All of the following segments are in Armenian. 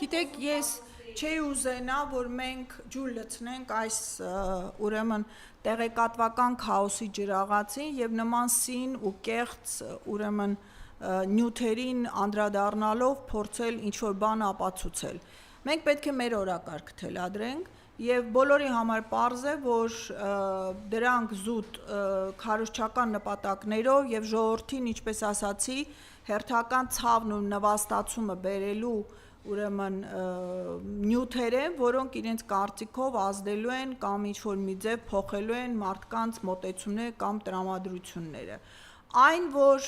Գիտեք, ես չէի ուզենա, որ մենք ջուր լցնենք այս ուրեմն տեղեկատվական քաոսի ջրաղացին եւ նման սին ու կեղծ ուրեմն նյութերին անդրադառնալով փորձել ինչ-որ բան ապացուցել։ Մենք պետք է մեր օրակարգը թելադրենք եւ բոլորի համար պարզ է, որ դրանք զուտ քարոզչական նպատակներով եւ ժողովրդին, ինչպես ասացի, հերթական ցավն ու նվաստացումը բերելու ուրեմն նյութեր են, որոնք իրենց կարծիքով ազդելու են կամ ինչ-որ մի ձև փոխելու են մարդկանց մոտեցումները կամ տրամադրությունները։ Այն, որ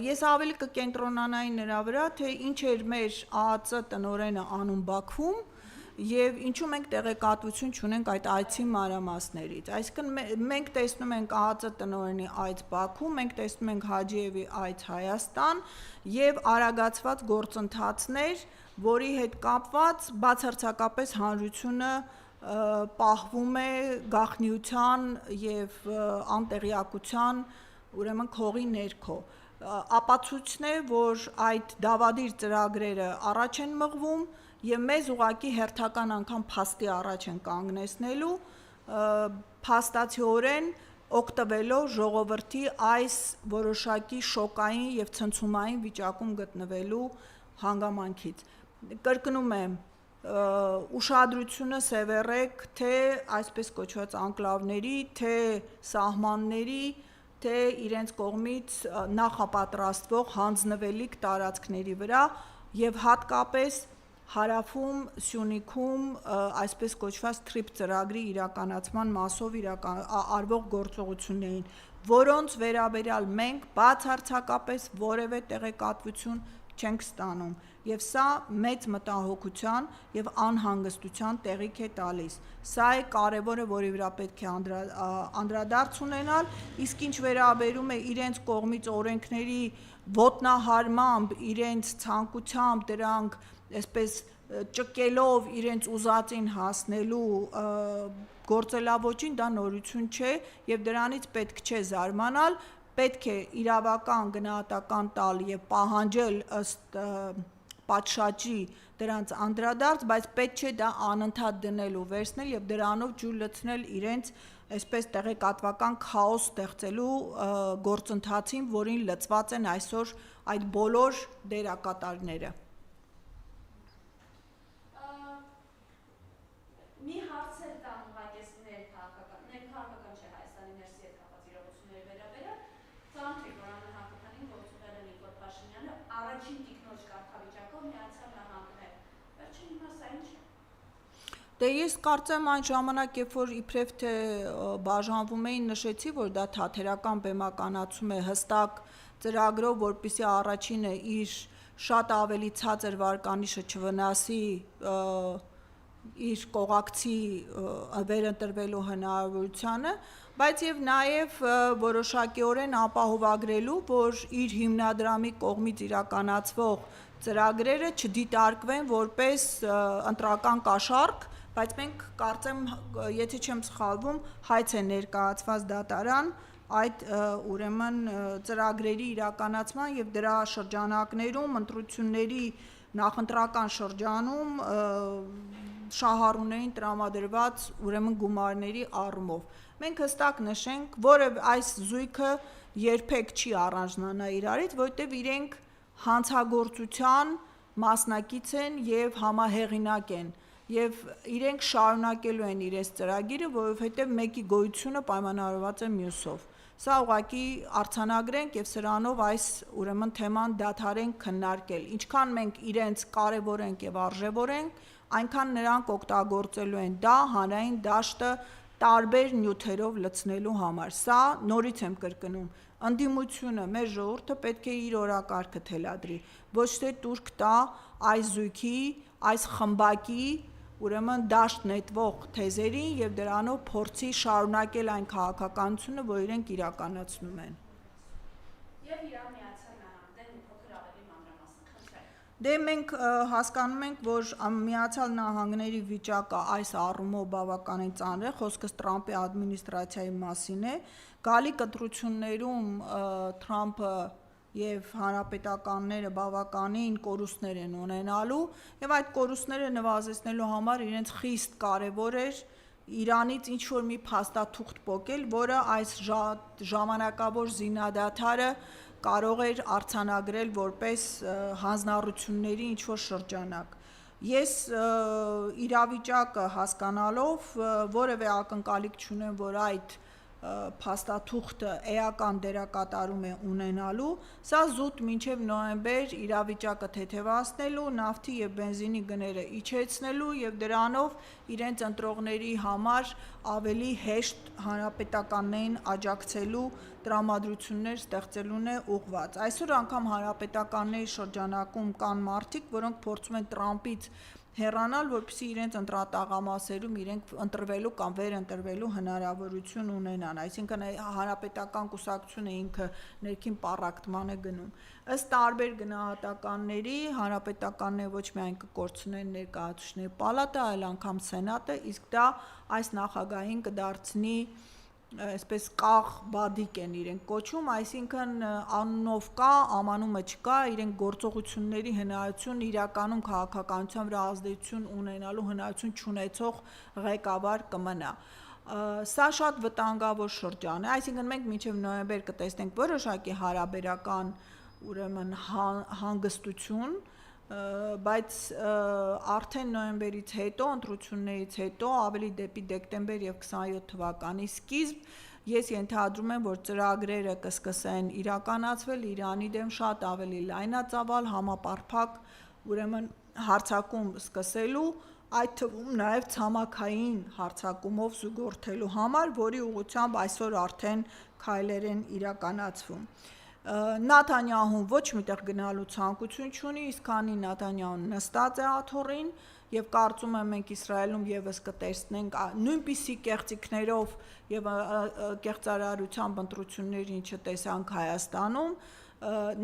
ես ավելի կկենտրոնանայի նրա վրա, թե ինչ էր մեր ԱԱԾ տնօրենը անում Բաքվում եւ ինչու մենք տեղեկատվություն չունենք այդ այցի մանրամասներից։ Այսինքն մենք տեսնում ենք ԱԱԾ տնօրենի այց Բաքու, մենք տեսնում ենք Հաջիևի այց Հայաստան եւ արագացված գործընթացներ, որի հետ կապված բացարձակապես հանրությունը պահվում է գաղտնիության եւ անտեղյակության ուրեմն քողի ներքո։ Ապացույցն է, որ այդ դավադիր ծրագրերը առաջ են մղվում եւ մեզ ուղղակի հերթական անգամ փաստի առաջ են կանգնեցնելու փաստացիորեն օգտվելով ժողովրդի այս որոշակի շոկային եւ ցնցումային վիճակում գտնվելու հանգամանքից։ Կրկնում եմ, ուշադրությունը սևեռեք թե այսպես կոչված անկլավների, թե սահմանների, թե իրենց կողմից նախապատրաստվող հանձնվելիք տարածքների վրա եւ հատկապես հարավում Սյունիքում այսպես կոչված TRIP ծրագրի իրականացման մասով արվող գործողություններին, որոնց վերաբերյալ մենք բացարձակապես որևէ տեղեկատվություն չենք ստանում եւ սա մեծ մտահոգության եւ անհանգստության տեղիք է տալիս։ Սա է կարևորը, որի վրա պետք է անդրադարձ ունենալ, իսկ ինչ վերաբերում է իրենց կողմից օրենքների ոտնահարմամբ, իրենց ցանկությամբ դրանք այսպես ճկելով իրենց ուզածին հասնելու գործելավոճին, դա նորություն չէ եւ դրանից պետք չէ զարմանալ, պետք է իրավական գնահատական տալ եւ պահանջել ըստ պատշաճի դրանց անդրադարձ, բայց պետք չէ դա անընդհատ դնել ու վերցնել եւ դրանով ջուր լցնել իրենց այսպես տեղեկատվական քաոս ստեղծելու գործընթացին, որին լծված են այսօր այդ բոլոր դերակատարները։ Մի հարց էլ տան ուղղակի ներքաղաքական չէ Հայաստանի ներսի հետ կապված իրողությունների վերաբերյալ, ծանոթ եք, որ Հակոբյանին գործուղել է Նիկոլ Փաշինյանը առաջին տիկնոջ կարգավիճակով Միացյալ Նահանգներ։ Վերջին հիմա սա ինչ է։ Դե ես կարծեմ այն ժամանակ, երբ որ իբրև թե բաժանվում էին, նշեցի, որ դա թատերական բեմականացում է հստակ ծրագրով, որպեսզի առաջինը իր շատ ավելի ցածր վարկանիշը չվնասի իր կողակցի վերընտրվելու հնարավորությանը, բայց եւ նաեւ որոշակիորեն ապահովագրելու, որ իր հիմնադրամի կողմից իրականացվող ծրագրերը չդիտարկվեն որպես ընտրական կաշառք, բայց մենք կարծեմ, եթե չեմ սխալվում, հայց է ներկայացված դատարան այդ ուրեմն ծրագրերի իրականացման եւ դրա շրջանակներում ընտրությունների նախընտրական շրջանում շահառուներին տրամադրված ուրեմն գումարների առումով։ Մենք հստակ նշենք, որ այս զույգը երբեք չի առանձնանա իրարից, որովհետև իրենք հանցագործության մասնակից են եւ համահեղինակ են եւ իրենք շարունակելու են իրենց ծրագիրը, որովհետեւ մեկի գոյությունը պայմանավորված է մյուսով։ Սա ուղղակի արձանագրենք եւ սրանով այս ուրեմն թեման դադարենք քննարկել։ Ինչքան մենք իրենց կարեւորենք եւ արժեվորենք, այնքան նրանք օգտագործելու են դա հանրային դաշտը տարբեր նյութերով լցնելու համար։ Սա նորից եմ կրկնում, ընդդիմությունը, մեր ժողովուրդը պետք է իր օրակարգը թելադրի, ոչ թե տուրք տա այս զույգի, այս խմբակի ուրեմն դաշտ նետվող թեզերին եւ դրանով փորձի շարունակել այն քաղաքականությունը, որ իրենք իրականացնում են։ Եվ Իրան Միացյալ Նահանգներն ու փոքր ավելի մանրամասն խնդրեմ։ Դե մենք հասկանում ենք, որ Միացյալ Նահանգների վիճակը այս առումով բավականին ծանր է, խոսքս Թրամփի ադմինիստրացիայի մասին է, գալիք ընտրություններում Թրամփը եւ հանրապետականները բավականին կորուստներ են ունենալու եւ այդ կորուստները նվազեցնելու համար իրենց խիստ կարեւոր էր Իրանից ինչ որ մի փաստաթուղթ պոկել, որը այս ժամանակավոր զինադադարը կարող էր արձանագրել որպես հանձնառությունների ինչ որ շրջանակ։ Ես իրավիճակը հասկանալով որևէ ակնկալիք չունեմ, որ այդ փաստաթուղթը էական դերակատարում է ունենալու, սա զուտ մինչև նոյեմբեր իրավիճակը թեթևացնելու, նավթի եւ բենզինի գները իջեցնելու եւ դրանով իրենց ընտրողների համար ավելի հեշտ հանրապետականներին աջակցելու տրամադրություններ ստեղծելուն է ուղղված։ Այսօր անգամ հանրապետականների շրջանակում կան մարդիկ, որոնք փորձում են Տրամպից հեռանալ, որպեսզի իրենց ընտրատաղամասերում իրենք ընտրվելու կամ վերընտրվելու հնարավորություն ունենան, այսինքն հանրապետական կուսակցությունը ինքը ներքին պառակտման է գնում։ Ըստ տարբեր գնահատականների հանրապետականները ոչ միայն կկորցնեն ներկայացուցիչների պալատը, այլ անգամ սենատը, իսկ դա այս նախագահին կդարձնի այսպես կաղ բադիկ են իրենք կոչում, այսինքն անունով կա, ամանումը չկա, իրենք գործողությունների հնարավորություն իրականում քաղաքականության վրա ազդեցություն ունենալու հնարավորություն չունեցող ղեկավար կմնա։ Սա շատ վտանգավոր շրջան է, այսինքն մենք մինչև նոյեմբեր կտեսնենք որոշակի հարաբերական ուրեմն հանգստություն, բայց արդեն նոյեմբերից հետո, ընտրություններից հետո, ավելի դեպի դեկտեմբեր եւ 27 թվականի սկիզբ, ես ենթադրում եմ, որ ծրագրերը կսկսեն իրականացվել Իրանի դեմ շատ ավելի լայնածավալ, համապարփակ, ուրեմն հարձակում սկսելու, այդ թվում նաեւ ցամաքային հարձակումով զուգորդելու համար, որի ուղղությամբ այսօր արդեն քայլեր են իրականացվում։ Նաթանյահուն ոչ միտեղ գնալու ցանկություն չունի, իսկ քանի Նաթանյահուն նստած է աթոռին եւ կարծում եմ մենք Իսրայելում եւս կտեսնենք նույնպիսի կեղծիքներով եւ կեղծարարությամբ ընտրություններ, ինչը տեսանք Հայաստանում,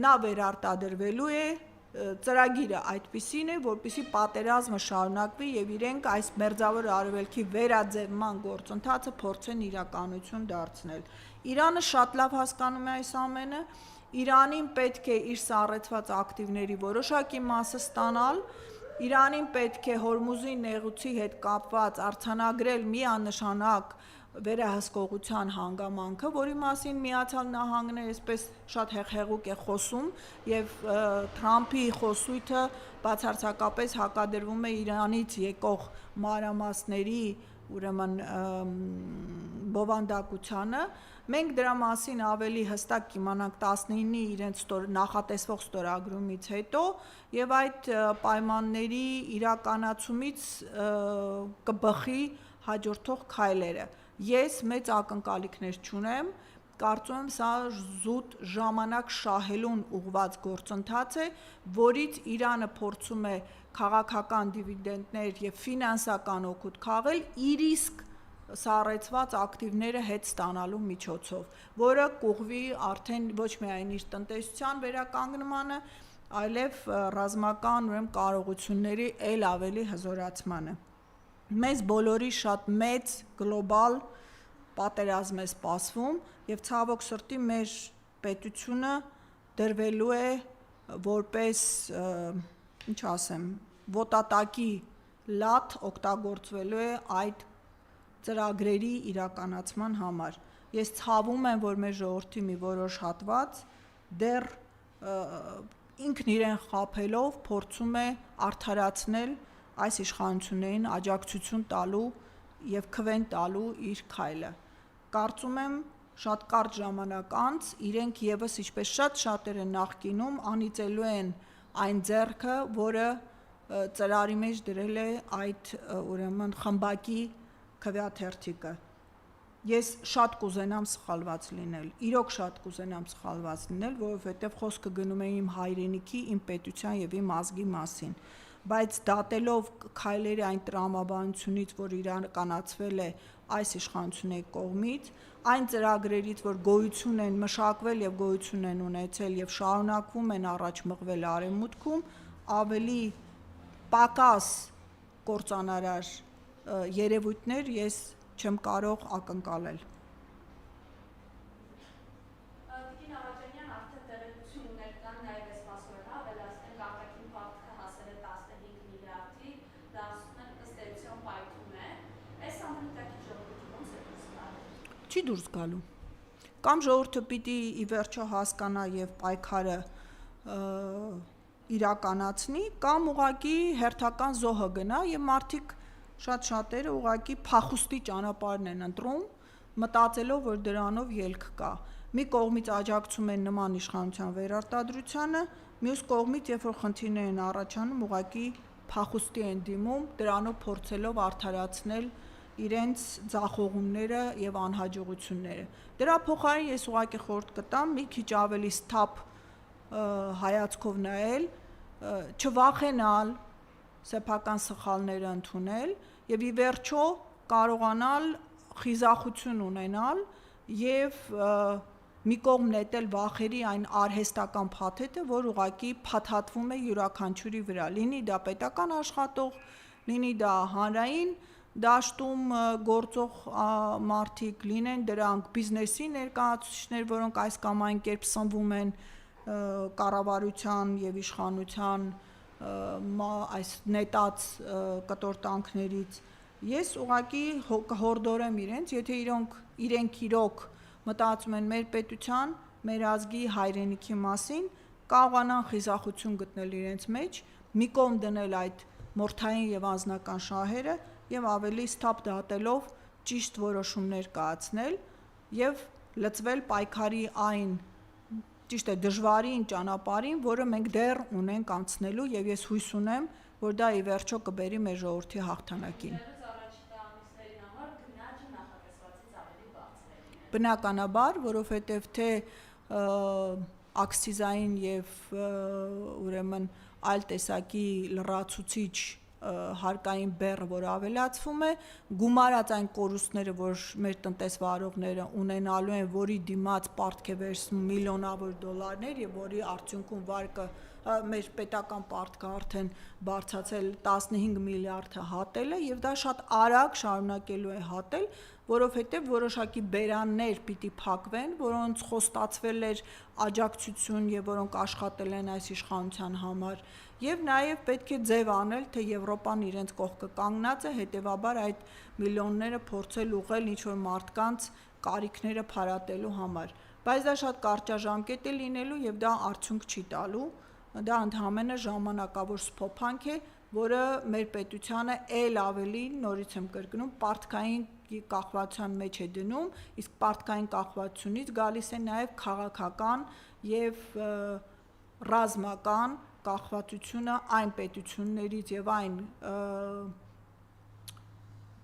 նա վերարտադրվելու է ծրագիրը այդպիսին է, որպեսզի պատերազմը շարունակվի եւ իրենք այս մերձավոր արևելքի վերաձևման գործընթացը փորձեն իրականություն դարձնել։ Իրանը շատ լավ հասկանում է այս ամենը, Իրանին պետք է իր սառեցված ակտիվների որոշակի մասը ստանալ, Իրանին պետք է Հորմուզի նեղուցի հետ կապված արձանագրել միանշանակ վերահսկողության հանգամանքը, որի մասին Միացյալ Նահանգները այսպես շատ հեղեղուկ է խոսում եւ Թրամփի խոսույթը բացարձակապես հակադրվում է Իրանից եկող մանրամասների ուրեմն բովանդակությանը, մենք դրա մասին ավելի հստակ կիմանանք 19-ի իրենց նախատեսվող ստորագրումից հետո եւ այդ պայմանների իրականացումից կբխի հաջորդող քայլերը։ Ես մեծ ակնկալիքներ չունեմ, կարծում եմ սա զուտ ժամանակ շահելուն ուղղված գործընթաց է, որից Իրանը փորձում է քաղաքական դիվիդենդներ եւ ֆինանսական օգուտ քաղել իր իսկ սառեցված ակտիվները հետ ստանալու միջոցով, որը կուղղվի արդեն ոչ միայն իր տնտեսության վերականգնմանը, այլև ռազմական ուրեմն կարողությունների ել ավելի հզորացմանը։ Մեզ բոլորի շատ մեծ գլոբալ պատերազմ է սպասվում եւ ցավոք սրտի մեր պետությունը դրվելու է որպես ինչ ասեմ, ոտատակի լաթ օգտագործվելու է այդ ծրագրերի իրականացման համար։ Ես ցավում եմ, որ մեր ժողովրդի մի որոշ հատված դեռ ինքն իրեն խաբելով փորձում է արդարացնել այս իշխանություններին աջակցություն տալու եւ քվեն տալու իր քայլը։ Կարծում եմ շատ կարճ ժամանակ անց իրենք եւս ինչպես շատ շատերը նախկինում անիծելու են այն ձեռքը, որը ծրարի մեջ դրել է այդ ուրեմն խմբակի քվեաթերթիկը։ Ես շատ կուզենամ սխալված լինել, իրոք շատ կուզենամ սխալված լինել, որովհետև խոսքը գնում է իմ հայրենիքի, իմ պետության եւ իմ ազգի մասին, բայց դատելով քայլերի այն տրամաբանությունից, որ իրականացվել է այս իշխանությունների կողմից, այն ծրագրերից, որ գոյություն են մշակվել եւ գոյություն են ունեցել եւ շարունակվում են առաջ մղվել արևմուտքում, ավելի պակաս կործանարար երևույթներ ես չեմ կարող ակնկալել։ Տիկին Աղաջանյան արդեն տեղեկություն ուներ չի դուրս գալու։ Կամ ժողովուրդը պիտի ի վերջո հասկանա եւ պայքարը իրականացնի, կամ ուղղակի հերթական զոհը գնա եւ մարդիկ շատերը ուղղակի փախուստի ճանապարհն են ընտրում, մտածելով, որ դրանով ելք կա։ Մի կողմից աջակցում են նման իշխանության վերարտադրությանը, մյուս կողմից, երբ որ խնդիրներ են առաջանում, ուղղակի փախուստի են դիմում, դրանով փորձելով արդարացնել իրենց ձախողումները եւ անհաջողությունները։ Դրա փոխարեն ես ուղղակի խորհուրդ կտամ մի քիչ ավելի սթափ հայացքով նայել, չվախենալ սեփական սխալները ընդունել եւ ի վերջո կարողանալ խիզախություն ունենալ եւ մի կողմ նետել վախերի այն արհեստական փաթեթը, որ ուղղակի փաթաթվում է յուրաքանչյուրի վրա, լինի դա պետական աշխատող, լինի դա հանրային դաշտում գործող մարդիկ, լինեն դրանք բիզնեսի ներկայացուցիչներ, որոնք այս կամ այն կերպ սնվում են կառավարության եւ իշխանության այս նետած կտորտանքներից։ Ես ուղղակի կհորդորեմ իրենց, եթե իրենք իրոք մտածում են մեր պետության, մեր ազգի հայրենիքի մասին, կարողանան խիզախություն գտնել իրենց մեջ, մի կողմ դնել այդ մորթային եւ անձնական շահերը եւ ավելի սթափ դատելով ճիշտ որոշումներ կայացնել եւ լծվել պայքարի այն ճիշտ է դժվարին ճանապարհին, որը մենք դեռ ունենք անցնելու եւ ես հույս ունեմ, որ դա ի վերջո կբերի մեր ժողովրդի հաղթանակին։ Բնականաբար, որովհետև թե աքսիզային եւ ուրեմն այլ տեսակի լրացուցիչ հարկային բեռը, որ ավելացվում է, գումարած այն կորուստները, որ մեր տնտեսվարողները ունենալու են, որի դիմաց պարտք է վերցնում միլիոնավոր դոլարներ եւ որի արդյունքում վարկը մեր պետական պարտքը արդեն բարձրացել 15 միլիարդը հատել է եւ դա շատ արագ շարունակելու է հատել, որովհետեւ որոշակի բերաններ պիտի փակվեն, որոնց խոստացվել էր աջակցություն եւ որոնք աշխատել են այս իշխանության համար եւ նաեւ պետք է ձև անել, թե Եվրոպան իրենց կողքը կանգնած է, հետեւաբար այդ միլիոնները փորձել ուղղել ինչ-որ մարդկանց կարիքները փարատելու համար, բայց դա շատ կարճաժամկետ է լինելու եւ դա արդյունք չի տալու, դա ընդհանրապես ժամանակավոր սփոփանք է, որը մեր պետությանը ել ավելի, նորից եմ կրկնում, պարտքային կախվածության մեջ է դնում, իսկ պարտքային կախվածությունից գալիս է նաև քաղաքական եւ ռազմական կախվածությունը այն պետություններից եւ այն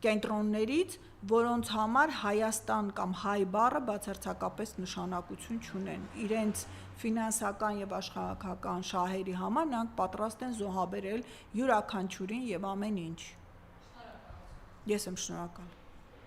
կենտրոններից, որոնց համար Հայաստան կամ հայ բառը բացարձակապես նշանակություն չունեն։ Իրենց ֆինանսական եւ աշխարհական շահերի համար նրանք պատրաստ են զոհաբերել յուրաքանչյուրին եւ ամեն ինչ։ Ես եմ շնորհակալ։